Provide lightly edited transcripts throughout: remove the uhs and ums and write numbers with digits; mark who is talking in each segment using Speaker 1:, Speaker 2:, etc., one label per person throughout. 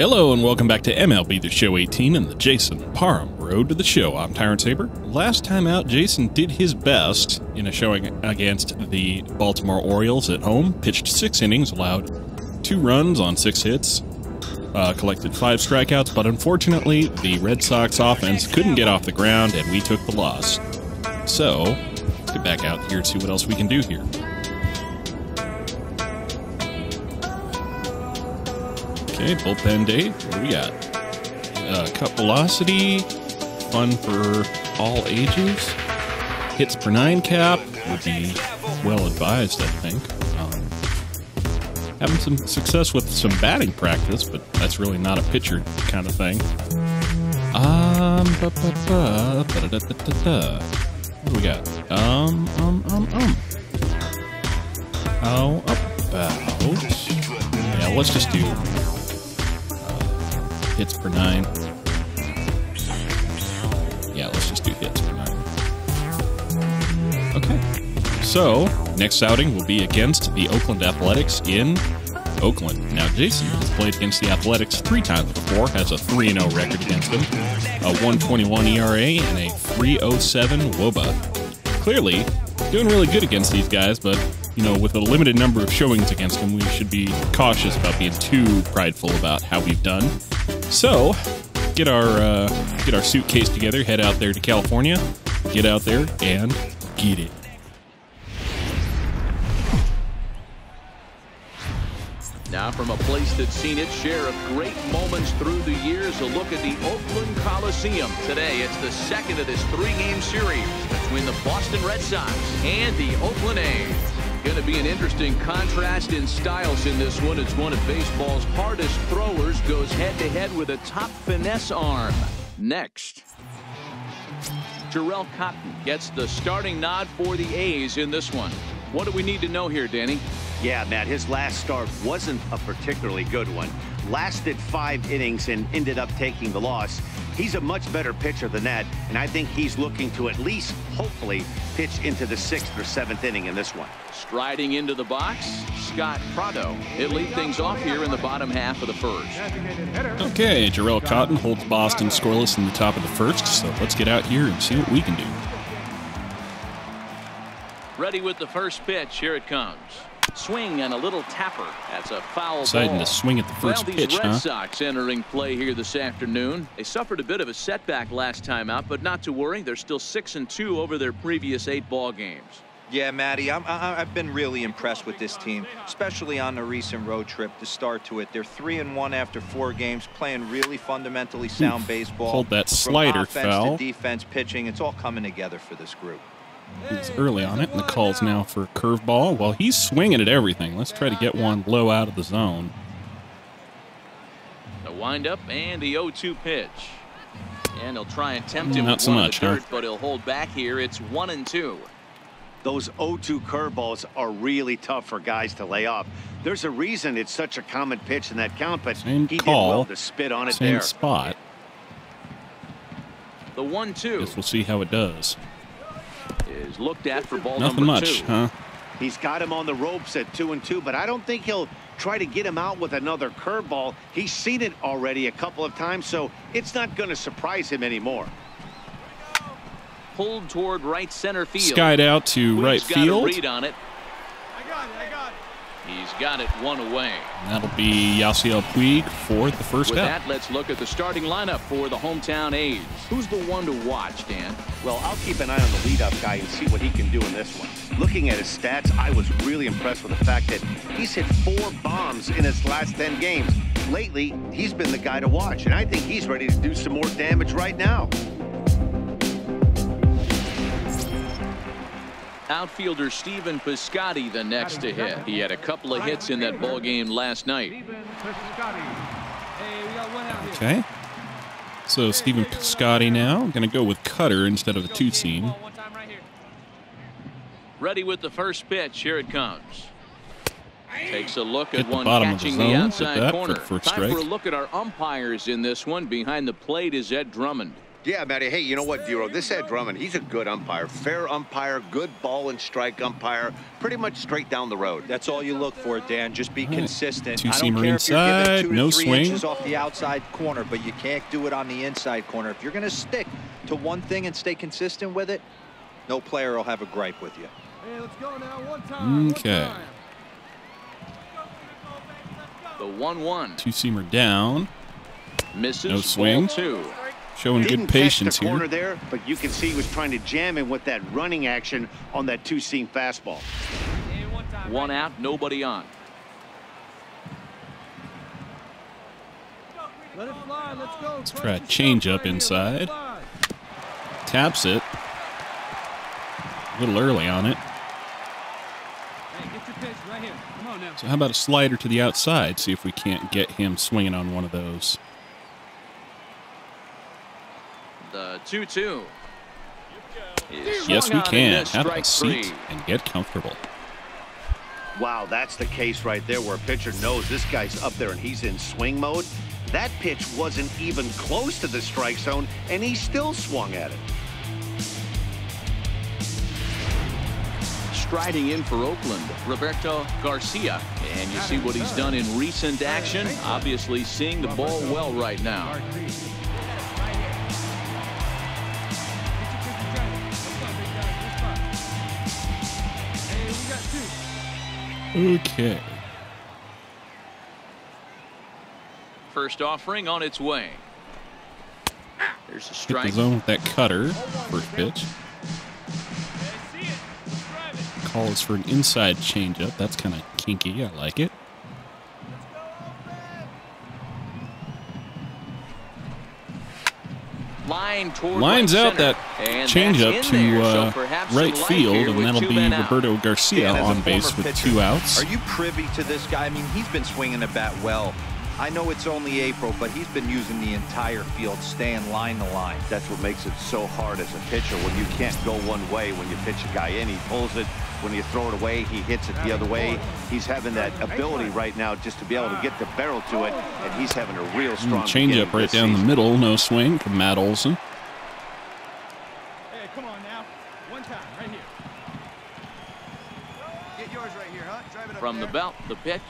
Speaker 1: Hello and welcome back to MLB The Show 18 and the Jason Parham Road to the Show. I'm Tyrant Saber. Last time out, Jason did his best in a showing against the Baltimore Orioles at home. Pitched 6 innings, allowed 2 runs on 6 hits, collected 5 strikeouts, but unfortunately, the Red Sox offense couldn't get off the ground and we took the loss. So, let's get back out here and see what else we can do here. Okay, bullpen day. What do we got? Cut velocity, fun for all ages. Hits per 9 cap would be well advised, I think. Having some success with some batting practice, but that's really not a pitcher kind of thing. What do we got? How about? Yeah, let's just do hits per 9. Yeah, let's just do hits per 9. Okay. So, next outing will be against the Oakland Athletics in Oakland. Now, Jason has played against the Athletics 3 times before, has a 3-0 record against them, a 1.21 ERA, and a 3.07 WOBA. Clearly, doing really good against these guys, but, you know, with a limited number of showings against them, we should be cautious about being too prideful about how we've done. So, get our suitcase together, head out there to California, get out there, and get it.
Speaker 2: Now from a place that's seen its share of great moments through the years, a look at the Oakland Coliseum. Today, it's the second of this 3-game series between the Boston Red Sox and the Oakland A's. Going to be an interesting contrast in styles in this one. It's one of baseball's hardest throwers goes head-to-head with a top finesse arm. Next, Jharel Cotton gets the starting nod for the A's in this one. What do we need to know here, Danny?
Speaker 3: Yeah, Matt, his last start wasn't a particularly good one. Lasted 5 innings and ended up taking the loss. He's a much better pitcher than that, and I think he's looking to at least, hopefully, pitch into the 6th or 7th inning in this one.
Speaker 2: Striding into the box, Scott Prado. He'll lead things off here in the bottom half of the first.
Speaker 1: Okay, Jharel Cotton holds Boston scoreless in the top of the first, so let's get out here and see what we can do.
Speaker 2: Ready with the first pitch. Here it comes. Swing and a little tapper. That's a foul
Speaker 1: Deciding
Speaker 2: ball.
Speaker 1: to swing at the first pitch,
Speaker 2: these Red
Speaker 1: huh?
Speaker 2: Sox entering play here this afternoon. They suffered a bit of a setback last time out, but not to worry. They're still 6-2 over their previous 8 ball games.
Speaker 4: Yeah, Matty, I've been really impressed with this team, especially on the recent road trip, the start to it. They're 3-1 after 4 games, playing really fundamentally sound baseball.
Speaker 1: Hold that slider,
Speaker 4: from offense
Speaker 1: foul.
Speaker 4: to defense, pitching, it's all coming together for this group.
Speaker 1: He's early on it, and the call's now for a curveball. Well, he's swinging at everything. Let's try to get one low out of the zone.
Speaker 2: The windup and the 0-2 pitch. And he'll try and tempt him
Speaker 1: Not
Speaker 2: with
Speaker 1: so
Speaker 2: one
Speaker 1: much,
Speaker 2: in the dirt,
Speaker 1: huh?
Speaker 2: but he'll hold back here. It's 1-2.
Speaker 3: Those 0-2 curveballs are really tough for guys to lay off. There's a reason it's such a common pitch in that count, but
Speaker 1: Same
Speaker 3: he
Speaker 1: call,
Speaker 3: did well to spit on it
Speaker 1: same
Speaker 3: there.
Speaker 1: spot.
Speaker 2: The 1-2
Speaker 1: Guess we'll see how it does.
Speaker 2: is looked at for ball
Speaker 1: Nothing
Speaker 2: number
Speaker 1: much,
Speaker 2: 2.
Speaker 1: huh?
Speaker 3: He's got him on the ropes at 2-2, but I don't think he'll try to get him out with another curveball. He's seen it already a couple of times, so it's not going to surprise him anymore.
Speaker 2: Pulled toward right center field.
Speaker 1: Skied out to right
Speaker 2: Got a
Speaker 1: field.
Speaker 2: read on it.
Speaker 5: I got it.
Speaker 2: He's got it 1 away.
Speaker 1: And that'll be Yasiel Puig for the first
Speaker 2: With
Speaker 1: out.
Speaker 2: that, let's look at the starting lineup for the hometown A's. Who's the one to watch, Dan?
Speaker 3: Well, I'll keep an eye on the leadoff guy and see what he can do in this one. Looking at his stats, I was really impressed with the fact that he's hit 4 bombs in his last 10 games. Lately, he's been the guy to watch, and I think he's ready to do some more damage right now.
Speaker 2: Outfielder Stephen Piscotty the next to hit. He had a couple of hits in that ball game last night.
Speaker 1: Okay. So Stephen Piscotty now going to go with cutter instead of a 2-seam.
Speaker 2: Ready with the first pitch. Here it comes. Takes a look
Speaker 1: Hit
Speaker 2: at
Speaker 1: the
Speaker 2: one
Speaker 1: bottom of the
Speaker 2: catching
Speaker 1: zone.
Speaker 2: the
Speaker 1: Hit
Speaker 2: outside
Speaker 1: that
Speaker 2: corner.
Speaker 1: for
Speaker 2: Time
Speaker 1: strike.
Speaker 2: for a look at our umpires in this one. Behind the plate is Ed Drummond.
Speaker 3: Yeah, Matty. Hey, you know what, Dero? This Ed Drummond, he's a good umpire. Fair umpire, good ball and strike umpire. Pretty much straight down the road.
Speaker 4: That's all you look for, Dan. Just be consistent.
Speaker 1: Two
Speaker 4: I don't
Speaker 1: seamer
Speaker 4: care if you're
Speaker 1: inside,
Speaker 4: giving 2
Speaker 1: no
Speaker 4: to 3
Speaker 1: swing.
Speaker 4: inches off the outside corner, but you can't do it on the inside corner. If you're going to stick to one thing and stay consistent with it, no player will have a gripe with you.
Speaker 5: Hey, let's go now. One time.
Speaker 1: Okay.
Speaker 5: One time.
Speaker 2: The 1-1.
Speaker 1: Two-seamer down.
Speaker 2: Misses.
Speaker 1: No swing.
Speaker 2: Ball 2.
Speaker 1: Showing
Speaker 3: Didn't
Speaker 1: good patience
Speaker 3: catch the corner
Speaker 1: here.
Speaker 3: there, but you can see he was trying to jam him with that running action on that two-seam fastball.
Speaker 5: Hey, one time.
Speaker 2: 1 out, nobody on.
Speaker 5: Let it fly. Let's go.
Speaker 1: Let's try a change-up inside. Taps it. A little early on it.
Speaker 5: Hey, get your pitch right here. Come on now.
Speaker 1: So how about a slider to the outside? See if we can't get him swinging on one of those.
Speaker 2: The 2-2.
Speaker 1: Yes, we can. Have a seat and get comfortable.
Speaker 3: Wow, that's the case right there where a pitcher knows this guy's up there and he's in swing mode. That pitch wasn't even close to the strike zone, and he still swung at it.
Speaker 2: Striding in for Oakland, Roberto Garcia. And you see what he's done in recent action. Obviously seeing the ball well right now.
Speaker 1: Okay.
Speaker 2: First offering on its way. There's a
Speaker 1: Hit
Speaker 2: strike.
Speaker 1: the zone with that cutter. First pitch. Calls for an inside changeup. That's kind of kinky. I like it. Lines out that changeup to right field, and that'll be Roberto Garcia on base with 2 outs.
Speaker 4: Are you privy to this guy? I mean, he's been swinging the bat well. I know it's only April, but he's been using the entire field, staying line to line.
Speaker 3: That's what makes it so hard as a pitcher when you can't go one way. When you pitch a guy in, he pulls it. When you throw it away, he hits it the other way. He's having that ability right now just to be able to get the barrel to it, and he's having a real strong
Speaker 1: changeup right down the middle. No swing from Matt Olson.
Speaker 5: Hey, come on now. One time, right here. Get yours right here, huh? Drive it up
Speaker 2: From the
Speaker 5: there.
Speaker 2: belt, the pitch.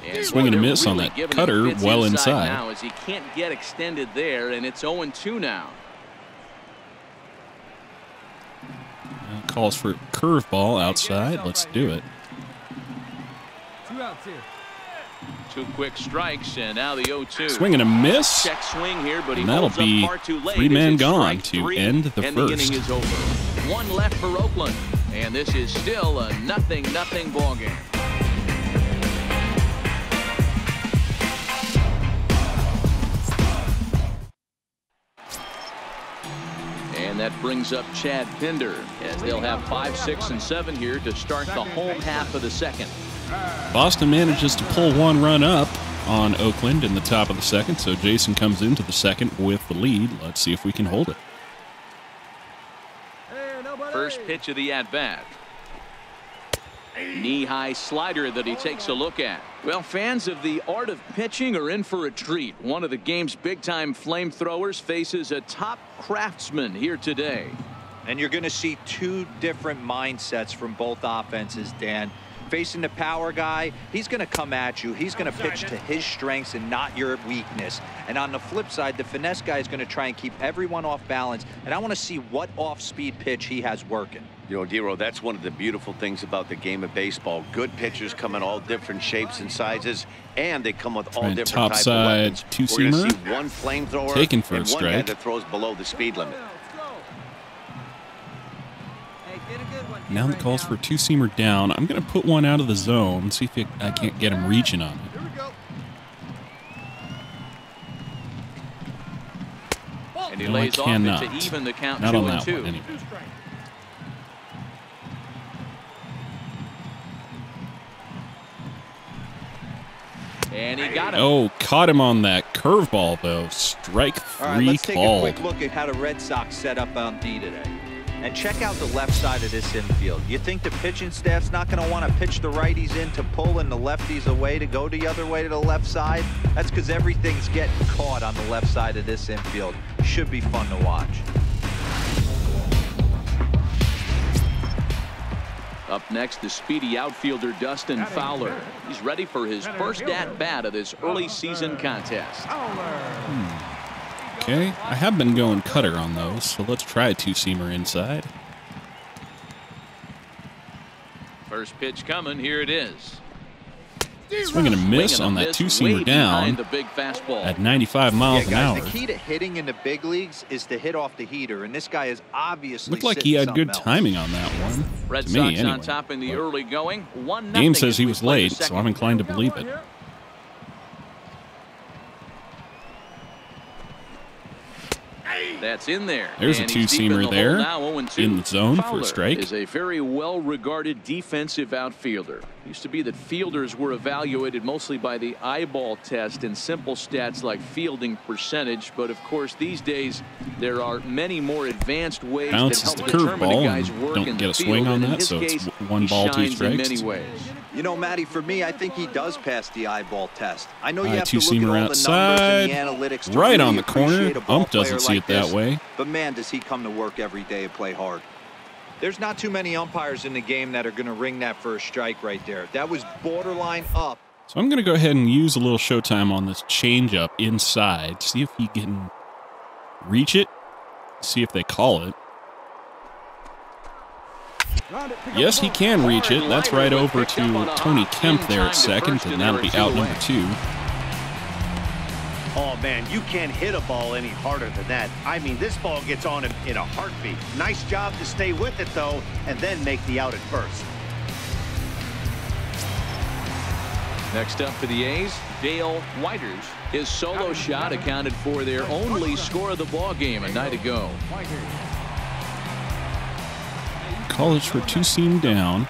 Speaker 2: And
Speaker 1: Swing and a
Speaker 2: they're
Speaker 1: miss on
Speaker 2: really
Speaker 1: that
Speaker 2: giving him
Speaker 1: cutter
Speaker 2: fits
Speaker 1: well inside.
Speaker 2: Now as he can't get extended there, and it's 0-2 now.
Speaker 1: Calls for curveball outside. Let's do it.
Speaker 5: 2 outs here.
Speaker 2: 2 quick strikes, and now the 0-2.
Speaker 1: Swing and a miss.
Speaker 2: Check swing here, but he
Speaker 1: And that'll
Speaker 2: holds up
Speaker 1: be
Speaker 2: far too late.
Speaker 1: 3 men
Speaker 2: It's
Speaker 1: gone
Speaker 2: strike
Speaker 1: to
Speaker 2: 3,
Speaker 1: end the
Speaker 2: and
Speaker 1: first.
Speaker 2: the inning is over. 1 left for Oakland, and this is still a 0-0 ball game. And that brings up Chad Pinder, as they'll have 5, 6, and 7 here to start the home half of the second.
Speaker 1: Boston manages to pull 1 run up on Oakland in the top of the second, so Jason comes into the second with the lead. Let's see if we can hold it.
Speaker 5: Hey, nobody.
Speaker 2: First pitch of the at-bat. Knee-high slider that he takes a look at. Well, fans of the art of pitching are in for a treat. One of the game's big-time flamethrowers faces a top craftsman here today.
Speaker 4: And you're going to see 2 different mindsets from both offenses, Dan. Facing the power guy, he's going to come at you. He's going to pitch to his strengths and not your weakness. And on the flip side, the finesse guy is going to try and keep everyone off balance. And I want to see what off-speed pitch he has working.
Speaker 3: You know, Dero, that's one of the beautiful things about the game of baseball. Good pitchers come in all different shapes and sizes, and they come with all different types of weapons.
Speaker 1: Topside
Speaker 3: We're going to
Speaker 1: two-seamer.
Speaker 3: see one flamethrower
Speaker 1: Taken for a
Speaker 3: and one guy
Speaker 1: strike.
Speaker 3: that throws below the speed limit.
Speaker 1: Now the calls for a 2-seamer down. I'm going to put 1 out of the zone, see if I can't get him reaching on it.
Speaker 5: Here we go.
Speaker 2: And he
Speaker 1: No, I
Speaker 2: lays off it
Speaker 1: cannot.
Speaker 2: to even the count.
Speaker 1: Not on that
Speaker 2: 2-2.
Speaker 1: one, anyway.
Speaker 5: 2 strikes.
Speaker 2: And he got him.
Speaker 1: Oh, caught him on that curveball, though. Strike 3
Speaker 4: All right, let's take a
Speaker 1: called.
Speaker 4: quick look at how the Red Sox set up on D today. And check out the left side of this infield. You think the pitching staff's not going to want to pitch the righties in to pull and the lefties away to go the other way to the left side? That's because everything's getting caught on the left side of this infield. Should be fun to watch.
Speaker 2: Up next, the speedy outfielder Dustin Fowler. He's ready for his first at-bat of this early season contest.
Speaker 1: Okay, I have been going cutter on those, so let's try a two-seamer inside.
Speaker 2: First pitch coming, here it is.
Speaker 1: Swing and a miss on that two-seamer down
Speaker 2: the big fastball
Speaker 1: at 95 miles an hour.
Speaker 4: The key to hitting in the big leagues is to hit off the heater, and this guy is obviously
Speaker 1: Looked like he had good timing on that one.
Speaker 2: Red
Speaker 1: to me,
Speaker 2: Sox
Speaker 1: anyway.
Speaker 2: on top in the early going. 1-0
Speaker 1: Game says he
Speaker 2: as we
Speaker 1: was
Speaker 2: play
Speaker 1: late,
Speaker 2: the
Speaker 1: so
Speaker 2: second.
Speaker 1: I'm inclined to believe it.
Speaker 2: That's in there.
Speaker 1: There's a
Speaker 2: And he's deep in
Speaker 1: two-seamer
Speaker 2: the hole
Speaker 1: there
Speaker 2: now, 0-2.
Speaker 1: in the zone for
Speaker 2: Fowler
Speaker 1: a strike.
Speaker 2: is a very well-regarded defensive outfielder. Used to be that fielders were evaluated mostly by the eyeball test and simple stats like fielding percentage, but of course these days there are many more advanced ways
Speaker 1: Bounces
Speaker 2: that
Speaker 1: the
Speaker 2: help determine a
Speaker 1: curveball
Speaker 2: guy's
Speaker 1: and
Speaker 2: work
Speaker 1: don't
Speaker 2: in
Speaker 1: get
Speaker 2: the
Speaker 1: a swing
Speaker 2: field,
Speaker 1: on
Speaker 2: and in
Speaker 1: that,
Speaker 2: his
Speaker 1: so it's
Speaker 2: case,
Speaker 1: one
Speaker 2: he
Speaker 1: ball, two
Speaker 2: shines in
Speaker 1: strikes.
Speaker 2: many ways.
Speaker 4: You know, Matty, for me, I think he does pass the eyeball test. I know you have to look at
Speaker 1: Two-seamer
Speaker 4: all the
Speaker 1: outside,
Speaker 4: numbers and the analytics to
Speaker 1: right
Speaker 4: really
Speaker 1: on the corner.
Speaker 4: appreciate a ball
Speaker 1: Ump doesn't
Speaker 4: player
Speaker 1: see
Speaker 4: like
Speaker 1: it that
Speaker 4: this.
Speaker 1: way.
Speaker 4: But man, does he come to work every day and play hard. There's not too many umpires in the game that are going to ring that for a strike right there. That was borderline up.
Speaker 1: So I'm going to go ahead and use a little showtime on this changeup inside. See if he can reach it. See if they call it. Yes, he can reach it. That's right over to Tony Kemp there at second, and that'll be out number 2.
Speaker 3: Oh, man, you can't hit a ball any harder than that. I mean, this ball gets on him in a heartbeat. Nice job to stay with it, though, and then make the out at first.
Speaker 2: Next up for the A's, Dale Whiters. His solo shot accounted for their only score of the ball game a night ago.
Speaker 1: College for two-seam down.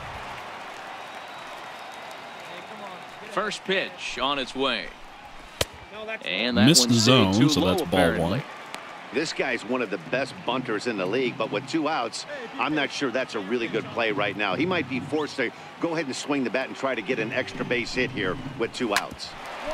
Speaker 2: First pitch on its way. And that
Speaker 1: Missed the
Speaker 2: one's stayed
Speaker 1: zone,
Speaker 2: too
Speaker 1: so
Speaker 2: low,
Speaker 1: that's ball
Speaker 2: apparently.
Speaker 1: 1.
Speaker 3: This guy's one of the best bunters in the league, but with 2 outs, I'm not sure that's a really good play right now. He might be forced to go ahead and swing the bat and try to get an extra base hit here with 2 outs.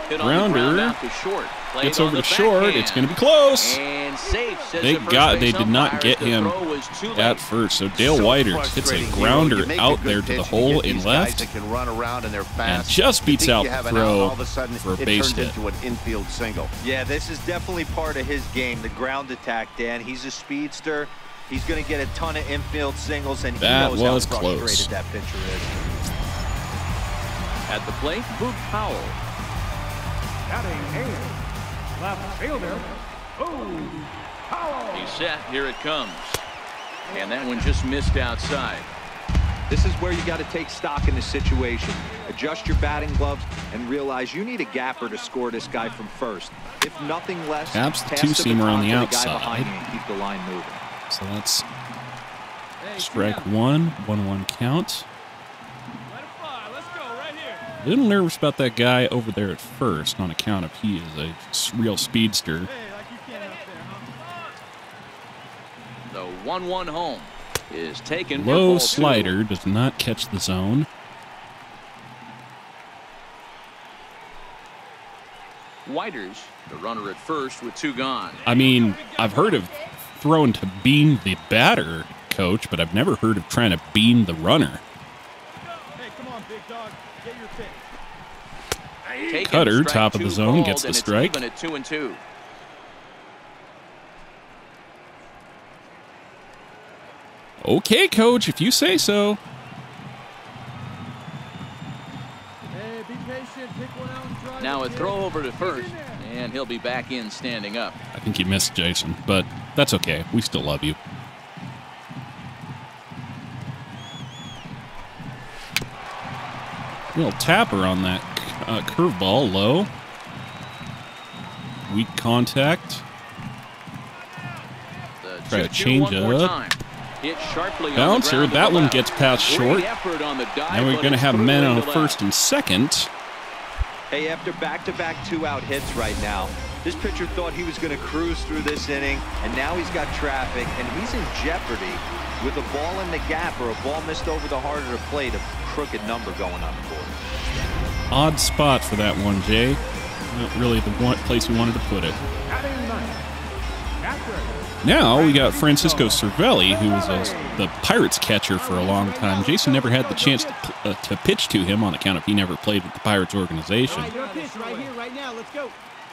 Speaker 2: Hit on the ground
Speaker 1: Grounder
Speaker 2: out to short. Played
Speaker 1: gets
Speaker 2: on
Speaker 1: over
Speaker 2: the
Speaker 1: to short.
Speaker 2: backhand.
Speaker 1: It's going to be close.
Speaker 2: And safe, says
Speaker 1: They
Speaker 2: the first base
Speaker 1: did not
Speaker 2: umpires.
Speaker 1: get
Speaker 2: The
Speaker 1: him
Speaker 2: throw was too late.
Speaker 1: at first. So Dale
Speaker 3: So
Speaker 1: Whiters hits a
Speaker 3: frustrating,
Speaker 1: grounder
Speaker 3: you make a
Speaker 1: out
Speaker 3: good
Speaker 1: there to the
Speaker 3: pitch, you
Speaker 1: hole
Speaker 3: get
Speaker 1: in
Speaker 3: these guys
Speaker 1: left,
Speaker 3: that can run around and they're fast.
Speaker 1: and just beats
Speaker 3: You
Speaker 1: out
Speaker 3: think you
Speaker 1: the
Speaker 3: have an out,
Speaker 1: throw
Speaker 3: all of a sudden,
Speaker 1: for a
Speaker 3: it
Speaker 1: base
Speaker 3: turns
Speaker 1: hit.
Speaker 3: into an infield single.
Speaker 4: Yeah, this is definitely part of his game, the ground attack, Dan. He's a speedster. He's going to get a ton of infield singles, and he
Speaker 1: That
Speaker 4: knows
Speaker 1: was
Speaker 4: how frustrated
Speaker 1: close.
Speaker 4: that pitcher is.
Speaker 2: At the plate, Boog Powell.
Speaker 5: Batting eighth, left fielder, Powell.
Speaker 2: He's set. Here it comes. And that one just missed outside.
Speaker 4: This is where you got to take stock in the situation. Adjust your batting gloves and realize you need a gapper to score this guy from first. If nothing less,
Speaker 1: Taps the
Speaker 4: pass
Speaker 1: two-seamer on the
Speaker 4: baton to
Speaker 1: outside.
Speaker 4: guy behind you and keep the line moving.
Speaker 1: So that's strike 1, 1-1 count.
Speaker 5: Let it fly. Let's go right here.
Speaker 1: A little nervous about that guy over there at first on account of he is a real speedster.
Speaker 5: Hey, like you can up there, huh?
Speaker 2: The 1-1 home is taken.
Speaker 1: Low
Speaker 2: for ball 2.
Speaker 1: slider does not catch the zone.
Speaker 2: Whiters, the runner at first with 2 gone.
Speaker 1: I mean, I've heard of throwing to bean the batter, coach, but I've never heard of trying to bean the runner.
Speaker 5: Hey, come on, big dog. Get your pick.
Speaker 2: Taken,
Speaker 1: Cutter,
Speaker 2: strike
Speaker 1: top of the
Speaker 2: 2
Speaker 1: zone,
Speaker 2: called,
Speaker 1: gets the
Speaker 2: and it's
Speaker 1: strike.
Speaker 2: even at 2-2.
Speaker 1: Okay, coach, if you say so.
Speaker 5: Hey, be patient. Pick one out and drive.
Speaker 2: Now a
Speaker 5: it,
Speaker 2: throw
Speaker 5: kid.
Speaker 2: over to
Speaker 5: He's
Speaker 2: first,
Speaker 5: in there.
Speaker 2: and he'll be back in standing up.
Speaker 1: I think you missed Jason, but that's okay. We still love you. Little tapper on that curveball, low. Weak contact.
Speaker 2: The
Speaker 1: Try to
Speaker 2: 2-2
Speaker 1: change
Speaker 2: one more
Speaker 1: it up.
Speaker 2: time. Hit sharply on the
Speaker 1: Bouncer,
Speaker 2: ground to
Speaker 1: that
Speaker 2: the
Speaker 1: one
Speaker 2: left.
Speaker 1: gets past short.
Speaker 2: Great effort on the dive,
Speaker 1: Now we're
Speaker 2: but
Speaker 1: going to
Speaker 2: it's
Speaker 1: have
Speaker 2: through
Speaker 1: men on
Speaker 2: into
Speaker 1: first
Speaker 2: left.
Speaker 1: and second.
Speaker 4: Hey, after back-to-back 2-out hits right now, This pitcher thought he was going to cruise through this inning, and now he's got traffic, and he's in jeopardy with a ball in the gap or a ball missed over the harder to plate, a crooked number going on the board.
Speaker 1: Odd spot for that one, Jay. Not really the one place we wanted to put it. Now we got Francisco Cervelli, who was the Pirates catcher for a long time. Jason never had the chance to pitch to him on account of he never played with the Pirates organization.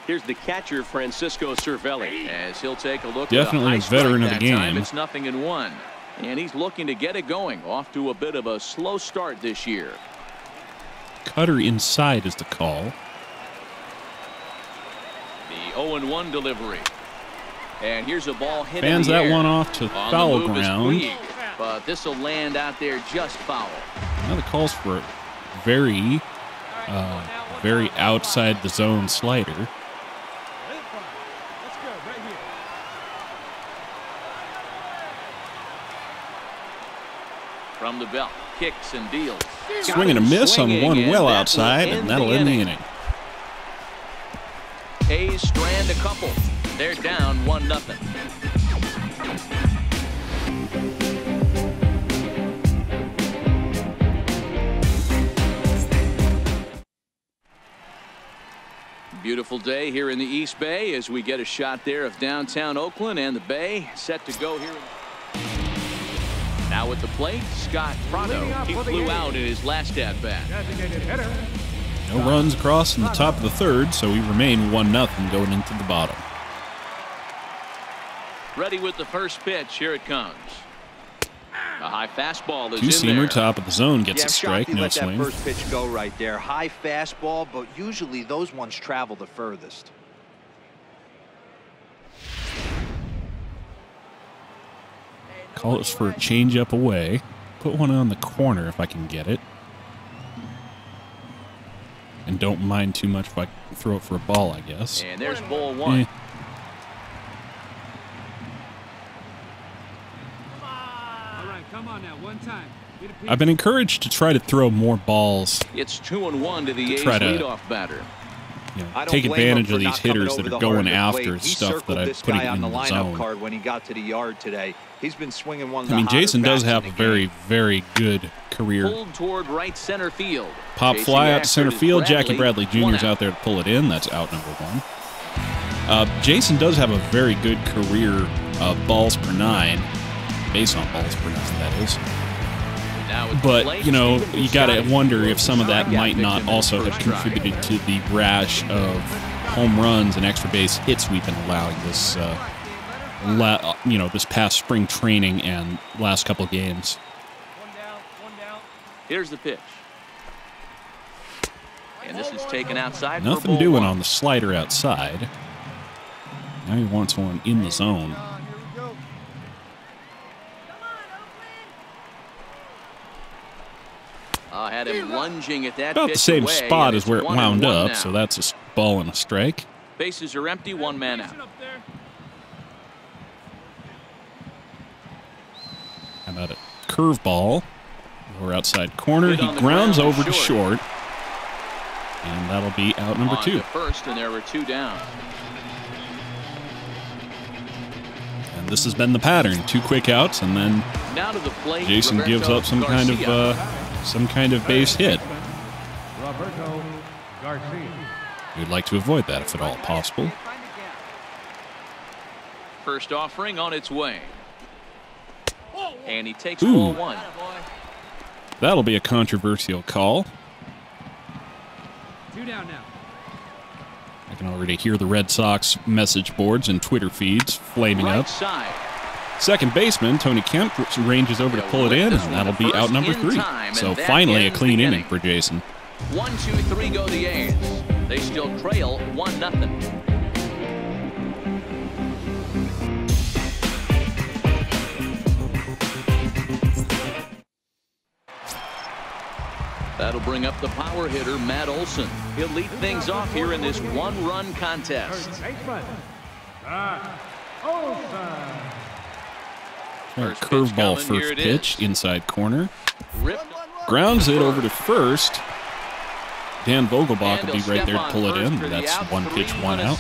Speaker 2: Here's the catcher, Francisco Cervelli, as he'll take a look.
Speaker 1: Definitely
Speaker 2: at
Speaker 1: a veteran of the game.
Speaker 2: Time. It's 0-1, and he's looking to get it going. Off to a bit of a slow start this year.
Speaker 1: Cutter inside is the call.
Speaker 2: The 0-1 delivery. And here's a ball hit
Speaker 1: Fans
Speaker 2: in the
Speaker 1: that
Speaker 2: air.
Speaker 1: one off to foul ground.
Speaker 2: But this will land out there just foul.
Speaker 1: Now the calls for a very outside the zone slider.
Speaker 2: From the belt, kicks and deals.
Speaker 1: Swing and a miss on one well outside, and that'll end the inning.
Speaker 2: A's strand a couple. They're down 1-0. Beautiful day here in the East Bay as we get a shot there of downtown Oakland and the Bay set to go here. Now at the plate, Scott Prado. He flew out in his last at-bat.
Speaker 1: No runs across in the top of the third, so we remain 1-0 going into the bottom.
Speaker 2: Ready with the first pitch. Here it comes. A high fastball is
Speaker 1: Two-seamer, top of the zone, gets a strike, no
Speaker 4: let
Speaker 1: swing.
Speaker 4: That first pitch go right there. High fastball, but usually those ones travel the furthest.
Speaker 1: Call it for a changeup away. Put one on the corner if I can get it. And don't mind too much if I throw it for a ball, I guess.
Speaker 2: And there's ball one.
Speaker 5: Come on now, one time.
Speaker 1: I've been encouraged to try to throw more balls.
Speaker 2: It's 2-1 to the A's leadoff batter.
Speaker 1: You know, take advantage of these hitters that are going after stuff that I'm putting in the zone.
Speaker 4: Card when he got to the yard today. He's been swinging one of the
Speaker 1: I mean, Jason does
Speaker 4: hotter
Speaker 1: have a very, very good career.
Speaker 2: Pulled toward right center field.
Speaker 1: Pop fly out to center field. Jackie Bradley Jr. is out there to pull it in. That's out number one. Jason does have a very good career balls per nine. Base on balls per nine, that is. But, you know, you got to wonder if some of that might not also have contributed to the rash of home runs and extra base hits we've been allowing this, this past spring training and last couple of games.
Speaker 5: One down.
Speaker 2: Here's the pitch. And this is taken outside.
Speaker 1: Nothing doing on the slider outside. Now he wants one in the zone.
Speaker 2: Had him lunging at that
Speaker 1: about the same spot as where it wound up, so that's a ball and a strike.
Speaker 2: Bases are empty, one man out.
Speaker 1: How about a curveball? Or outside corner. He grounds over to short. And that'll be out number two.
Speaker 2: First, and there were two down.
Speaker 1: And this has been the pattern. 2 quick outs, and then
Speaker 2: now to the plate,
Speaker 1: Jason gives up some kind of base hit.
Speaker 5: Roberto Garcia.
Speaker 1: We'd like to avoid that if at all possible.
Speaker 2: First offering on its way. And he takes ball one.
Speaker 1: That'll be a controversial call.
Speaker 5: 2 down now.
Speaker 1: I can already hear the Red Sox message boards and Twitter feeds flaming up.
Speaker 2: Side.
Speaker 1: Second baseman, Tony Kemp, ranges over to pull it in, and that'll be out number 3. So finally a clean inning for Jason.
Speaker 2: 1, 2, 3 go the A's. They still trail 1-0. That'll bring up the power hitter, Matt Olson. He'll lead things off here in this one-run contest.
Speaker 1: Curveball first pitch, inside corner. Grounds it over to first. Dan Vogelbach will be right there to pull it in. That's 1 pitch, 1 out.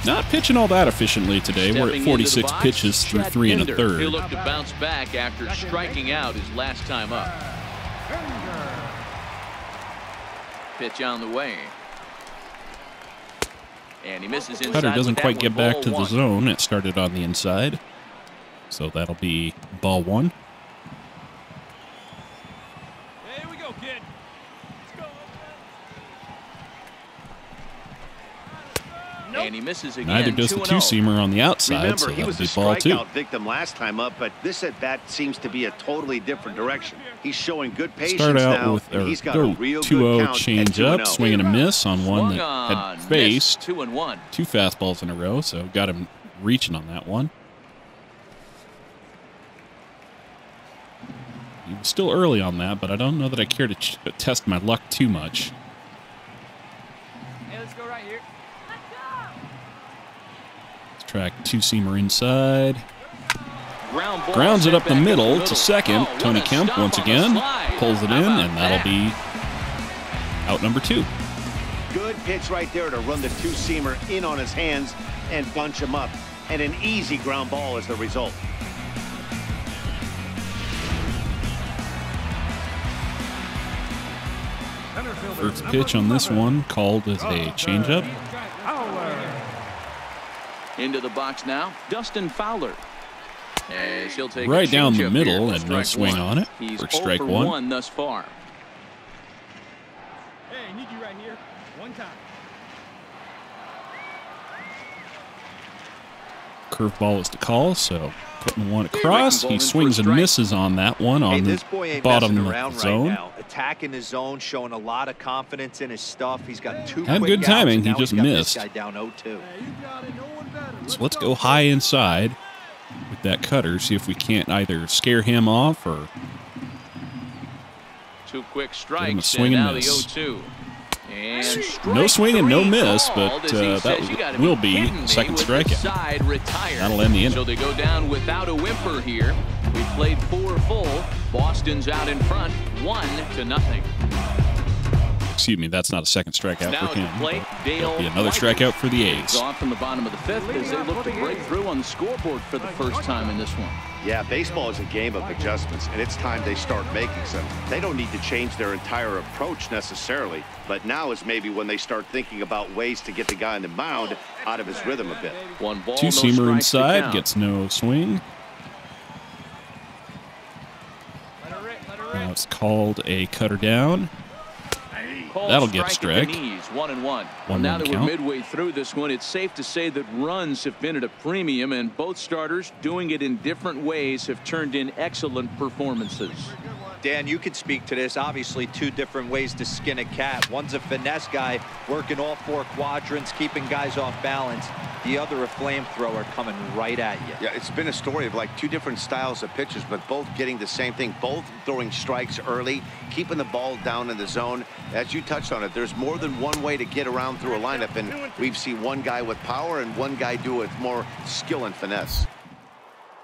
Speaker 1: Not pitching all that efficiently today. We're at 46 pitches through 3 1/3.
Speaker 2: He'll look to bounce back after striking out his last time up. Pitch on the way. And he misses inside.
Speaker 1: Cutter doesn't quite get back to the
Speaker 2: 1.
Speaker 1: zone. It started on the inside. So that'll be ball 1.
Speaker 5: Here we go, kid.
Speaker 2: And he misses again.
Speaker 1: Neither does the
Speaker 2: 2-0.
Speaker 1: two-seamer on the outside.
Speaker 3: Remember,
Speaker 1: So
Speaker 3: he was a
Speaker 1: ball 2.
Speaker 3: strikeout victim last time up, but this at bat seems to be a totally different direction. He's showing good patience
Speaker 1: Start out
Speaker 3: now.
Speaker 1: with
Speaker 3: He's got
Speaker 1: go
Speaker 3: a real
Speaker 1: 2-0
Speaker 3: good count
Speaker 1: change
Speaker 3: at
Speaker 1: up,
Speaker 3: 2-0.
Speaker 1: swing and a miss on one
Speaker 2: Swung
Speaker 1: that
Speaker 2: on,
Speaker 1: had faced
Speaker 2: missed, 2-1.
Speaker 1: 2 fastballs in a row, so got him reaching on that one. He was still early on that, but I don't know that I care to test my luck too much.
Speaker 5: Hey, let's go right here.
Speaker 1: Let's track two-seamer inside.
Speaker 2: Ground ball
Speaker 1: Grounds it
Speaker 2: sent
Speaker 1: up the
Speaker 2: back
Speaker 1: middle to second.
Speaker 2: Oh, what
Speaker 1: Tony
Speaker 2: a
Speaker 1: Kemp
Speaker 2: stop
Speaker 1: once
Speaker 2: on the
Speaker 1: again
Speaker 2: slide.
Speaker 1: pulls it
Speaker 2: How
Speaker 1: in,
Speaker 2: about
Speaker 1: and that'll
Speaker 2: that?
Speaker 1: be out number 2.
Speaker 3: Good pitch right there to run the two-seamer in on his hands and bunch him up. And an easy ground ball is the result.
Speaker 1: First pitch on this one called as a changeup.
Speaker 2: Into the box now, Dustin Fowler. As he'll take
Speaker 1: Right
Speaker 2: a
Speaker 1: down the
Speaker 2: changeup
Speaker 1: middle
Speaker 2: here
Speaker 1: and
Speaker 2: for
Speaker 1: no
Speaker 2: strike
Speaker 1: swing
Speaker 2: 1.
Speaker 1: on it
Speaker 2: He's
Speaker 1: for
Speaker 2: 0
Speaker 1: strike
Speaker 2: for
Speaker 1: 1.
Speaker 2: 1 thus far.
Speaker 5: Hey, I need you right here. One time.
Speaker 1: Curveball is the call, so putting one across. He swings and
Speaker 2: strike.
Speaker 1: misses on that one on
Speaker 4: This
Speaker 1: the
Speaker 4: boy ain't
Speaker 1: bottom
Speaker 4: messing
Speaker 1: of
Speaker 4: around
Speaker 1: the
Speaker 4: right
Speaker 1: zone.
Speaker 4: now. Attacking the zone, showing a lot of confidence in his stuff. He's got 2
Speaker 1: Had
Speaker 4: quick
Speaker 1: good
Speaker 4: outs,
Speaker 1: timing,
Speaker 4: and
Speaker 1: he
Speaker 4: now
Speaker 1: just
Speaker 4: he's got
Speaker 1: missed.
Speaker 4: This guy down 0-2.
Speaker 5: Hey, you got it. No one better.
Speaker 1: So let's go high inside with that cutter, see if we can't either scare him off or
Speaker 2: 2 quick
Speaker 1: him a
Speaker 2: strikes,
Speaker 1: swing
Speaker 2: and
Speaker 1: and
Speaker 2: now
Speaker 1: miss.
Speaker 2: the 0-2. And
Speaker 1: no swing and no
Speaker 2: 3
Speaker 1: miss,
Speaker 2: called,
Speaker 1: but
Speaker 2: as he
Speaker 1: that
Speaker 2: says, "You gotta
Speaker 1: will
Speaker 2: be
Speaker 1: be
Speaker 2: kidding me,"
Speaker 1: second
Speaker 2: with the
Speaker 1: strikeout.
Speaker 2: side retired.
Speaker 1: That'll end the inning.
Speaker 2: So they go down without a whimper here. We played 4 full. Boston's out in front, 1-0.
Speaker 1: Excuse me, that's not a second strikeout
Speaker 2: Now
Speaker 1: for
Speaker 2: at
Speaker 1: him.
Speaker 2: the plate,
Speaker 1: but
Speaker 2: Dale
Speaker 1: There'll be another
Speaker 2: White
Speaker 1: strikeout for the A's.
Speaker 2: off in the bottom of the 5th as they look to break through on the scoreboard for the first time in this one.
Speaker 3: Yeah, baseball is a game of adjustments, and it's time they start making some. They don't need to change their entire approach necessarily, but now is maybe when they start thinking about ways to get the guy on the mound out of his rhythm a bit.
Speaker 2: 1 ball, no
Speaker 1: Two-seamer
Speaker 2: strikes to
Speaker 1: inside,
Speaker 2: count.
Speaker 1: gets no swing.
Speaker 5: Let her rip. Let her
Speaker 1: Now
Speaker 5: rip.
Speaker 1: it's called a cutter down.
Speaker 2: Called
Speaker 1: That'll get a
Speaker 2: strike at the
Speaker 1: strike.
Speaker 2: knees, 1-1. Well,
Speaker 1: 1-1
Speaker 2: now that we're
Speaker 1: count.
Speaker 2: midway through this one, it's safe to say that runs have been at a premium, and both starters, doing it in different ways, have turned in excellent performances.
Speaker 4: Dan, you can speak to this. Obviously, 2 different ways to skin a cat. One's a finesse guy, working all 4 quadrants, keeping guys off balance. The other, a flamethrower coming right at you.
Speaker 3: Yeah, it's been a story of like 2 different styles of pitches, but both getting the same thing, both throwing strikes early, keeping the ball down in the zone. As you touched on it, there's more than one way to get around through a lineup, and we've seen one guy with power and one guy do it with more skill and finesse.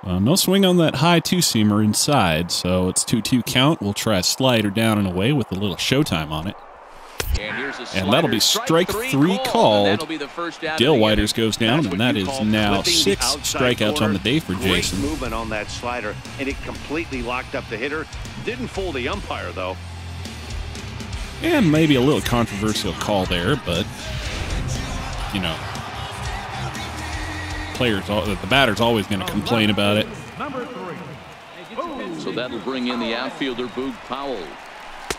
Speaker 1: No swing on that high two-seamer inside, so it's 2-2 count. We'll try a slider down and away with a little showtime on it.
Speaker 2: And here's a
Speaker 1: And that'll be strike 3 called.
Speaker 2: That'll be the first out of
Speaker 1: Dale
Speaker 2: the
Speaker 1: Whiters
Speaker 2: inning.
Speaker 1: goes down,
Speaker 3: That's
Speaker 1: and
Speaker 3: what
Speaker 1: that
Speaker 3: you
Speaker 1: is
Speaker 3: call
Speaker 1: now
Speaker 3: flipping the
Speaker 1: 6
Speaker 3: outside
Speaker 1: strikeouts
Speaker 3: corner.
Speaker 1: on the day for
Speaker 3: Great
Speaker 1: Jason.
Speaker 3: movement on that slider, and it completely locked up the hitter. Didn't fool the umpire, though.
Speaker 1: And maybe a little controversial call there, but, you know, the batter's always going to complain about it.
Speaker 5: Number 3.
Speaker 2: So that'll bring in the outfielder, Boog Powell,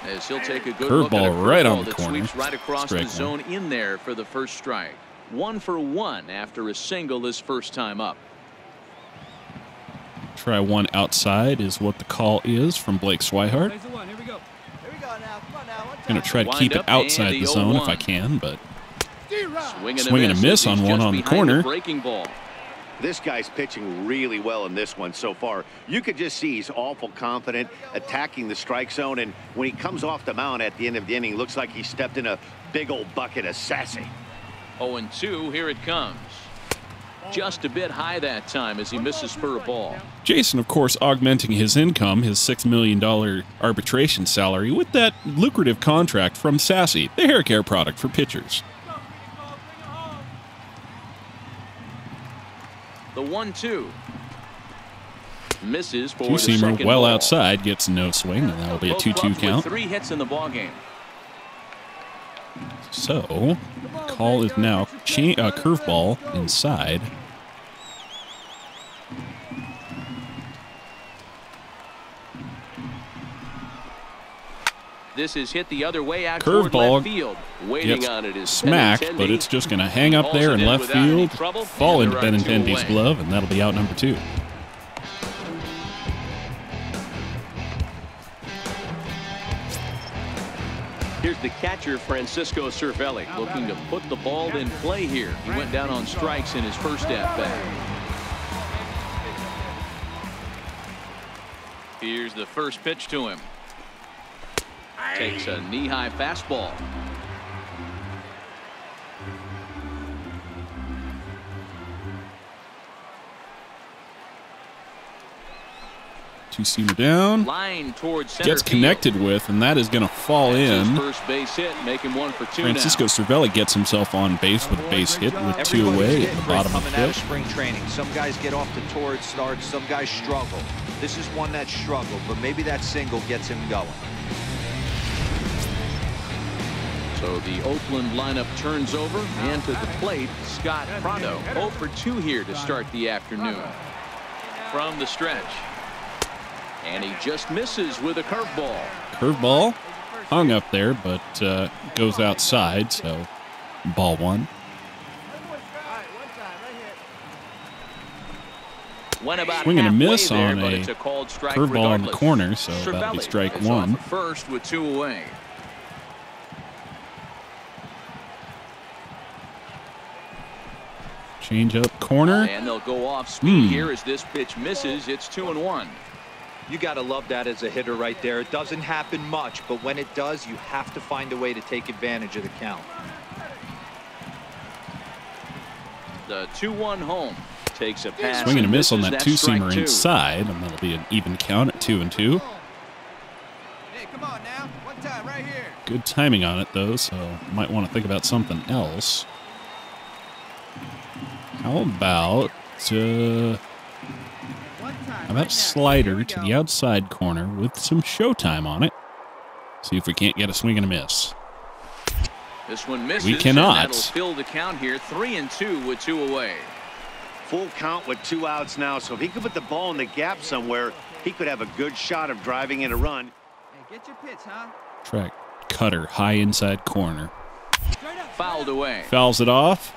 Speaker 2: as he'll take a good
Speaker 1: Curveball
Speaker 2: look at a
Speaker 1: right on
Speaker 2: curveball
Speaker 1: the
Speaker 2: that
Speaker 1: corner.
Speaker 2: sweeps right across
Speaker 1: Strike
Speaker 2: the
Speaker 1: one.
Speaker 2: zone in there for the first strike. 1 for 1 after a single his first time up.
Speaker 1: Try one outside is what the call is from Blake Swihart.
Speaker 5: Plays the 1. Here we go. Here we go now. Come on now. One
Speaker 1: Going to try to
Speaker 2: Wind
Speaker 1: keep it
Speaker 2: up and
Speaker 1: outside
Speaker 2: the
Speaker 1: the zone if
Speaker 2: 0-1.
Speaker 1: I can, but
Speaker 2: Swing and a miss
Speaker 1: on
Speaker 2: as he's
Speaker 1: one
Speaker 2: just
Speaker 1: on the
Speaker 2: behind
Speaker 1: corner.
Speaker 2: Breaking ball.
Speaker 3: This guy's pitching really well in this one so far. You could just see he's awful confident, attacking the strike zone, and when he comes off the mound at the end of the inning, looks like he stepped in a big old bucket of sassy.
Speaker 2: 0-2, here it comes. Just a bit high that time as he misses for a ball.
Speaker 1: Jason, of course, augmenting his income, his $6 million arbitration salary, with that lucrative contract from Sassy, the hair care product for pitchers.
Speaker 2: The 1-2. Misses for the
Speaker 1: Two-seamer
Speaker 2: second
Speaker 1: well
Speaker 2: ball.
Speaker 1: outside, gets no swing, and that'll be a
Speaker 2: Both
Speaker 1: 2-2
Speaker 2: clubs with
Speaker 1: count.
Speaker 2: 3 hits in the ballgame.
Speaker 1: So, call is now curveball inside.
Speaker 2: This is hit the other way out toward
Speaker 1: Curveball
Speaker 2: left field. Waiting
Speaker 1: gets
Speaker 2: on it is
Speaker 1: smacked, but it's just going to hang up there in left field, fall into Benintendi's glove, and that'll be out number 2.
Speaker 2: Here's the catcher, Francisco Cervelli, looking to put the ball in play here. He went down on strikes in his first at-bat. Here's the first pitch to him. Takes a knee-high fastball.
Speaker 1: Two-seamer down.
Speaker 2: Line towards center
Speaker 1: Gets connected
Speaker 2: field.
Speaker 1: with, and that is going to fall
Speaker 2: That's his
Speaker 1: in.
Speaker 2: first base hit, making 1 for 2
Speaker 1: Francisco
Speaker 2: now.
Speaker 1: Cervelli gets himself on base with a base hit with 2 away at the bottom of the
Speaker 4: coming out of
Speaker 1: fifth.
Speaker 4: spring training. Some guys get off to torrid starts. Some guys struggle. This is one that struggled, but maybe that single gets him going.
Speaker 2: So the Oakland lineup turns over, and to the plate, Scott Prado. 0 for 2 here to start the afternoon. From the stretch. And he just misses with a curveball.
Speaker 1: Curveball hung up there, but goes outside, so ball 1.
Speaker 2: Went about
Speaker 1: Swing and a miss
Speaker 2: halfway there,
Speaker 1: on
Speaker 2: but
Speaker 1: a
Speaker 2: it's called strike
Speaker 1: curveball in the
Speaker 2: regardless.
Speaker 1: corner, so that'll be
Speaker 2: Cervelli
Speaker 1: strike
Speaker 2: is
Speaker 1: 1.
Speaker 2: off first with 2 away.
Speaker 1: Change up corner.
Speaker 2: And they'll go off speed here as this pitch misses. It's 2-1.
Speaker 4: You got to love that as a hitter right there. It doesn't happen much, but when it does, you have to find a way to take advantage of the count.
Speaker 2: The 2-1 home takes a pass.
Speaker 1: Swing and a miss on
Speaker 2: misses.
Speaker 1: that
Speaker 2: That's strike
Speaker 1: two-seamer
Speaker 2: 2.
Speaker 1: inside, and that'll be an even count at 2-2.
Speaker 5: Hey, come on now. One time right here.
Speaker 1: Good timing on it, though, so might want to think about something else. How about slider to the outside corner with some showtime on it? See if we can't get a swing and a miss.
Speaker 2: This one misses.
Speaker 1: We cannot.
Speaker 2: And that'll fill the count here. 3-2 with 2 away.
Speaker 3: Full count with 2 outs now, so if he could put the ball in the gap somewhere, he could have a good shot of driving in a run.
Speaker 5: Hey, get your pitch, huh?
Speaker 1: Track cutter, high inside corner.
Speaker 2: Fouled away.
Speaker 1: Fouls it off.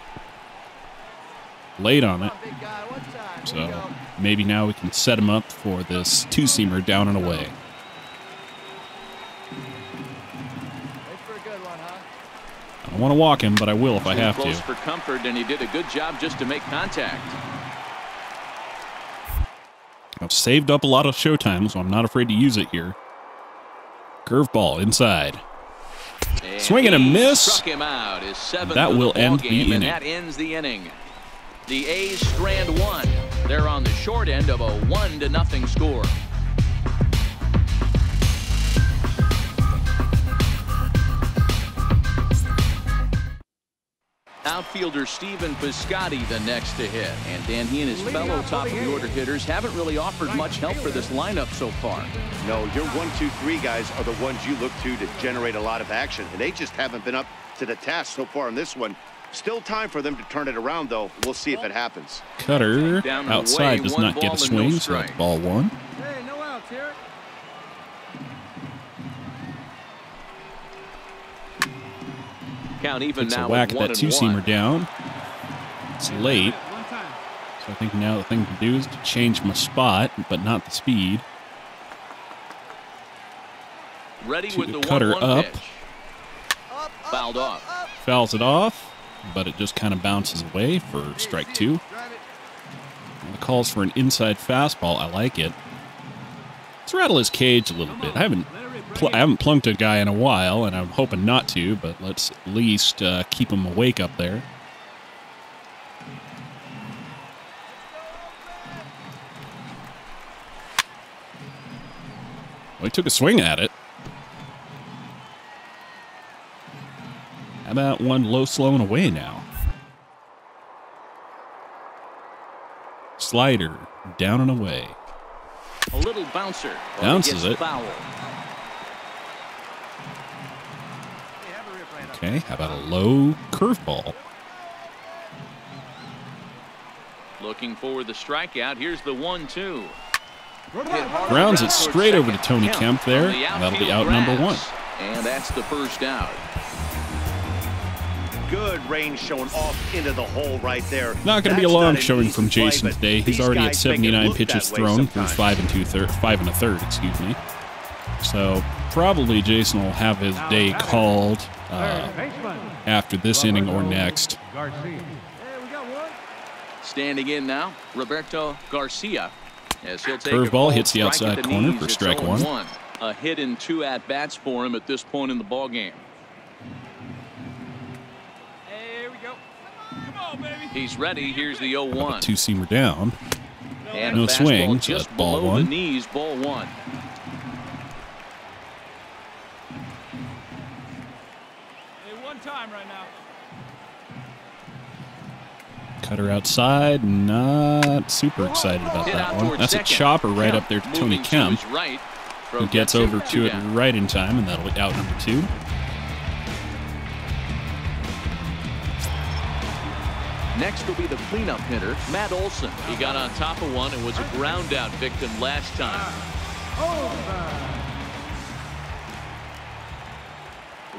Speaker 1: Late on it.
Speaker 5: Big guy, one time. Here you
Speaker 1: So
Speaker 5: go.
Speaker 1: maybe now we can set him up for this two-seamer down and away.
Speaker 5: Wait for a good one, huh?
Speaker 1: I don't want to walk him, but I will if I have
Speaker 2: Close
Speaker 1: to.
Speaker 2: for comfort, and he did a good job just to make contact.
Speaker 1: I've saved up a lot of showtime, so I'm not afraid to use it here. Curveball inside.
Speaker 2: And
Speaker 1: Swing and a
Speaker 2: he
Speaker 1: miss.
Speaker 2: Struck him out. His 7th
Speaker 1: That
Speaker 2: of
Speaker 1: will
Speaker 2: the
Speaker 1: end
Speaker 2: ball
Speaker 1: the
Speaker 2: game, and
Speaker 1: inning.
Speaker 2: that ends the inning. The A's strand 1. They're on the short end of a 1-0 score. Outfielder Stephen Piscotty the next to hit. And Dan, he and his fellow top-of-the-order hitters haven't really offered much help for this lineup so far.
Speaker 3: No, your 1, 2, 3 guys are the ones you look to generate a lot of action, and they just haven't been up to the task so far in this one. Still time for them to turn it around, though. We'll see if it happens.
Speaker 1: Cutter
Speaker 2: Down and
Speaker 1: outside
Speaker 2: away,
Speaker 1: does
Speaker 2: 1
Speaker 1: not get
Speaker 2: ball
Speaker 1: a
Speaker 2: and
Speaker 1: swing,
Speaker 2: no
Speaker 1: so that's
Speaker 2: strike.
Speaker 1: ball 1.
Speaker 5: Hey, no outs here.
Speaker 2: Count even
Speaker 1: Takes
Speaker 2: now
Speaker 1: a whack
Speaker 2: with
Speaker 1: at
Speaker 2: 1
Speaker 1: that
Speaker 2: and
Speaker 1: two-seamer
Speaker 2: 1.
Speaker 1: down. It's late,
Speaker 5: One time.
Speaker 1: so I think now the thing to do is to change my spot, but not the speed.
Speaker 2: Ready
Speaker 1: To
Speaker 2: with
Speaker 1: the
Speaker 2: the
Speaker 1: cutter
Speaker 2: 1-1
Speaker 1: up.
Speaker 2: pitch. Fouled off.
Speaker 1: Fouls it off, but it just kind of bounces away for strike 2.
Speaker 5: Drive it.
Speaker 1: The calls for an inside fastball. I like it. Let's rattle his cage a little bit. I haven't plunked a guy in a while, and I'm hoping not to, but let's at least keep him awake up there. Well, he took a swing at it. How about one low, slow, and away now? Slider, down and away.
Speaker 2: A little bouncer.
Speaker 1: Bounces it.
Speaker 2: Foul.
Speaker 1: Okay, how about a low curveball?
Speaker 2: Looking for the strikeout. Here's the 1-2.
Speaker 1: Grounds it straight over to Tony Kemp there. And that'll be out number 1.
Speaker 2: And that's the first out.
Speaker 3: Good range showing off into the hole right there.
Speaker 1: Not going to be a long showing from Jason today. He's already at 79 pitches thrown through 5 1/3, excuse me. So probably Jason will have his day called after this inning or next.
Speaker 2: Standing in now, Roberto Garcia. As he'll take
Speaker 1: curveball hits the outside corner for strike 1.
Speaker 2: A hit and 2 at-bats for him at this point in the ballgame. He's ready. Here's the 0-1.
Speaker 1: Two-seamer down.
Speaker 2: And
Speaker 1: no swing.
Speaker 2: Just
Speaker 1: so ball
Speaker 2: below
Speaker 1: 1.
Speaker 2: The knees, ball 1.
Speaker 5: Hey, one time right now.
Speaker 1: Cutter outside. Not super excited about that one. That's a chopper right up there to Tony Kemp, who gets over to it right in time, and that'll be out number 2.
Speaker 2: Next will be the cleanup hitter, Matt Olson. He got on top of one and was a ground out victim last time.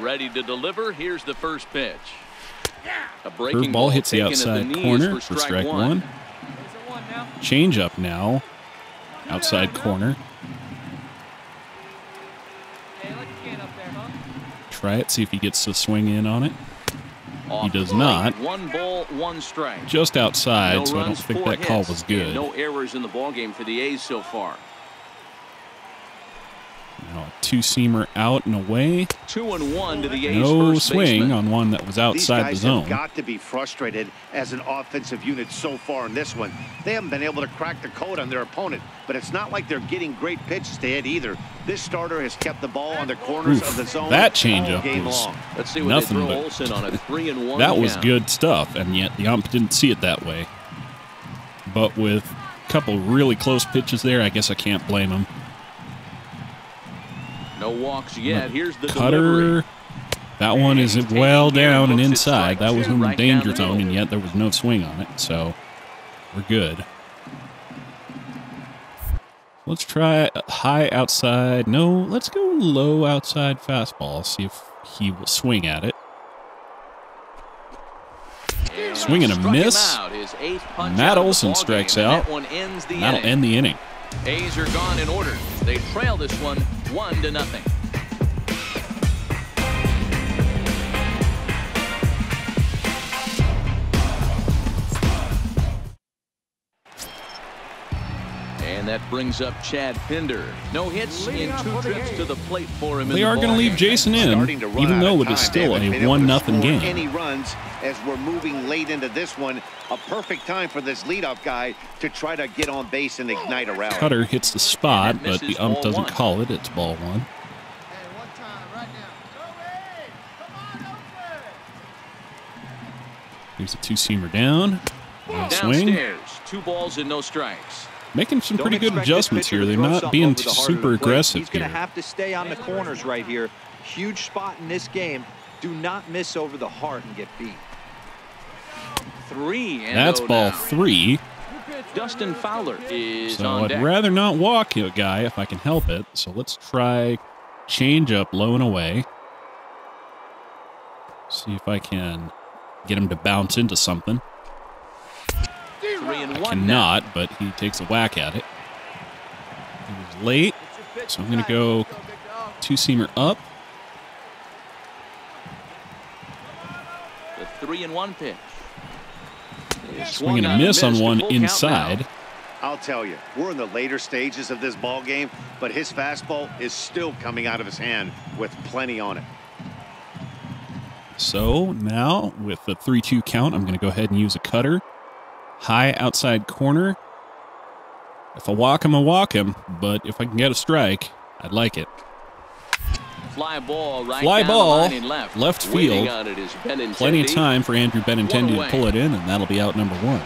Speaker 2: Ready to deliver. Here's the first pitch. A breaking ball
Speaker 1: hits the outside corner for strike 1. Change up now. Outside corner. Try it, see if he gets to swing in on it. He does not.
Speaker 2: 1 ball, 1 strike.
Speaker 1: Just outside,
Speaker 2: No
Speaker 1: so I don't
Speaker 2: runs,
Speaker 1: think
Speaker 2: 4
Speaker 1: that call
Speaker 2: hits,
Speaker 1: was good.
Speaker 2: and no errors in the ballgame for the A's so far.
Speaker 1: Now a two-seamer out and away.
Speaker 2: 2-1 to the A's
Speaker 1: No
Speaker 2: first
Speaker 1: swing
Speaker 2: baseman.
Speaker 1: on one that was outside the zone.
Speaker 3: These guys have got to be frustrated as an offensive unit so far in this one. They haven't been able to crack the code on their opponent, but it's not like they're getting great pitches to hit either. This starter has kept the ball on the corners of the zone.
Speaker 1: That changeup
Speaker 3: all game
Speaker 1: was
Speaker 3: long.
Speaker 2: Let's see what
Speaker 1: nothing
Speaker 2: they throw
Speaker 1: but
Speaker 2: Olsen on a 3-1
Speaker 1: that was
Speaker 2: count.
Speaker 1: good stuff, and yet the ump didn't see it that way. But with a couple really close pitches there, I guess I can't blame him.
Speaker 2: No walks yet. Here's the
Speaker 1: Cutter.
Speaker 2: delivery.
Speaker 1: That one is well down and
Speaker 2: Looks at
Speaker 1: inside.
Speaker 2: strike
Speaker 1: That was
Speaker 2: two
Speaker 1: in the
Speaker 2: right
Speaker 1: danger
Speaker 2: down the
Speaker 1: zone,
Speaker 2: middle.
Speaker 1: and yet there was no swing on it, so we're good. Let's try a high outside. No, let's go low outside fastball. See if he will swing at it. Swing and a
Speaker 2: Struck him
Speaker 1: miss.
Speaker 2: out. His 8th punch
Speaker 1: Matt
Speaker 2: out of the
Speaker 1: Olson
Speaker 2: ballgame,
Speaker 1: strikes
Speaker 2: and
Speaker 1: out.
Speaker 2: That one ends the
Speaker 1: That'll
Speaker 2: inning.
Speaker 1: end the inning.
Speaker 2: A's are gone in order. They trail this one 1-0. And that brings up Chad Pinder. No hits in 2 trips to the plate for him.
Speaker 1: They are going to leave Jason in,
Speaker 3: Starting to run
Speaker 1: even
Speaker 3: out
Speaker 1: though
Speaker 3: of
Speaker 1: it is
Speaker 3: time.
Speaker 1: still
Speaker 3: They
Speaker 1: a
Speaker 3: haven't been able to
Speaker 1: 1-0
Speaker 3: score
Speaker 1: game.
Speaker 3: Any runs as we're moving late into this one. A perfect time for this leadoff guy to try to get on base and ignite a rally.
Speaker 1: Cutter hits the spot, but the
Speaker 2: misses
Speaker 1: ump
Speaker 2: ball
Speaker 1: doesn't
Speaker 2: 1.
Speaker 1: call it. It's ball 1. Here's a two-seamer down. No swing.
Speaker 2: Downstairs, 2 balls and no strikes.
Speaker 1: Making some
Speaker 4: Don't
Speaker 1: pretty good
Speaker 4: expect this
Speaker 1: adjustments
Speaker 4: pitcher
Speaker 1: here.
Speaker 4: to
Speaker 1: They're
Speaker 4: throw
Speaker 1: not
Speaker 4: something
Speaker 1: being
Speaker 4: over the heart of
Speaker 1: super
Speaker 4: the plate.
Speaker 1: aggressive
Speaker 4: He's going
Speaker 1: here.
Speaker 4: to have to stay on the corners right here. Huge spot in this game. Do not miss over the heart and get beat.
Speaker 2: 3-0
Speaker 1: That's ball
Speaker 2: now.
Speaker 1: 3.
Speaker 2: Dustin Fowler is
Speaker 1: So
Speaker 2: on
Speaker 1: I'd
Speaker 2: deck.
Speaker 1: rather not walk a guy if I can help it. So let's try change up low and away. See if I can get him to bounce into something.
Speaker 2: 3-1 now.
Speaker 1: Cannot, but he takes a whack at it. He was late, so I'm going to go two-seamer up.
Speaker 2: The 3-1 pitch.
Speaker 1: Swing and a miss on one inside.
Speaker 3: I'll tell you, we're in the later stages of this ball game, but his fastball is still coming out of his hand with plenty on it.
Speaker 1: So now with the 3-2 count, I'm going to go ahead and use a cutter. High outside corner. If I walk him, I walk him. But if I can get a strike, I'd like it.
Speaker 2: Fly ball right
Speaker 1: Fly
Speaker 2: down the
Speaker 1: ball,
Speaker 2: line in left.
Speaker 1: left
Speaker 2: Waiting
Speaker 1: field.
Speaker 2: on it is Benintendi.
Speaker 1: Plenty of time for Andrew Benintendi
Speaker 2: One
Speaker 1: to pull it in, and that'll be out number 1.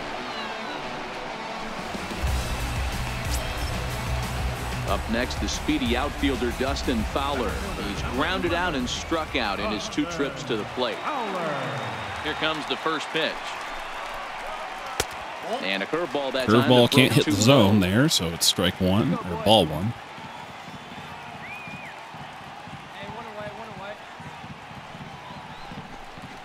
Speaker 2: Up next, the speedy outfielder Dustin Fowler. He's grounded out and struck out in his 2 trips to the plate. Here comes the first pitch. And a curveball that's
Speaker 1: curveball can't hit the zone there, so it's strike 1 or ball 1.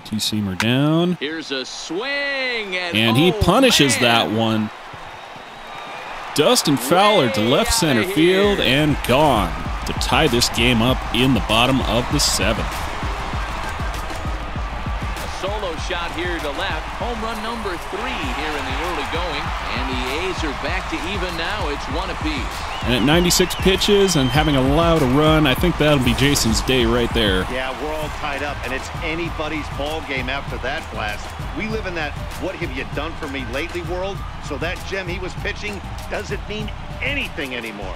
Speaker 1: Two-seamer down.
Speaker 2: Here's a swing,
Speaker 1: and he punishes that one. Dustin Fowler to left center field and gone to tie this game up in the bottom of the 7th.
Speaker 2: Solo shot here to left. Home run number 3 here in the early going. And the A's are back to even now. It's 1 apiece.
Speaker 1: And at 96 pitches and having allowed a run, I think that'll be Jason's day right there.
Speaker 3: Yeah, we're all tied up, and it's anybody's ball game after that blast. We live in that what have you done for me lately world, so that gem he was pitching doesn't mean anything anymore.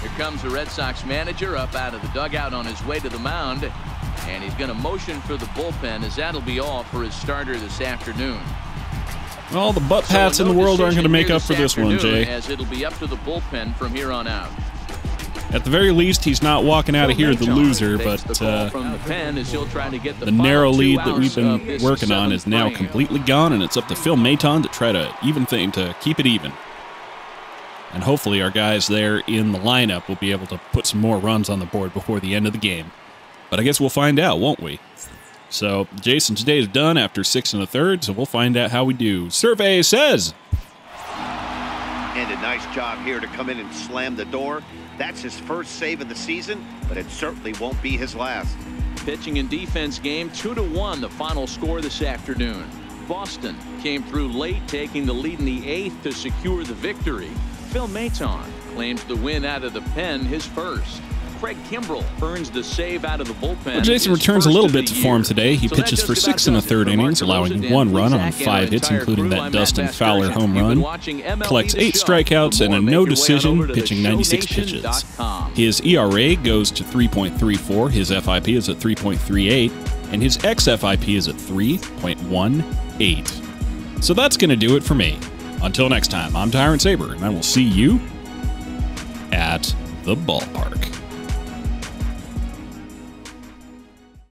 Speaker 2: Here comes the Red Sox manager up out of the dugout on his way to the mound. And he's going to motion for the bullpen, as that'll be all for his starter this afternoon.
Speaker 1: All the butt pats in the world aren't going to make up for this one, Jay.
Speaker 2: As it'll be up to the bullpen from here on out.
Speaker 1: At the very least, he's not walking out of here the loser, but
Speaker 2: the
Speaker 1: narrow lead that we've been working on is now completely gone, and it's up to Phil Maton to try to to keep it even. And hopefully our guys there in the lineup will be able to put some more runs on the board before the end of the game. But I guess we'll find out, won't we? So Jason's day is done after 6 1/3, so we'll find out how we do. Survey says.
Speaker 3: And a nice job here to come in and slam the door. That's his first save of the season, but it certainly won't be his last.
Speaker 2: Pitching and defense game, 2-1, the final score this afternoon. Boston came through late, taking the lead in the 8th to secure the victory. Phil Maton claims the win out of the pen, his first. Craig Kimbrell earns the save out of the bullpen.
Speaker 1: Well, Jason returns a little bit to form today. He pitches for 6 1/3 innings, allowing 1 run on 5 hits, including that Dustin Fowler home run. Collects 8 strikeouts and a no decision, pitching 96 pitches. His ERA goes to 3.34, his FIP is at 3.38, and his xFIP is at 3.18. So that's going to do it for me. Until next time, I'm Tyrant Saber, and I will see you at the ballpark.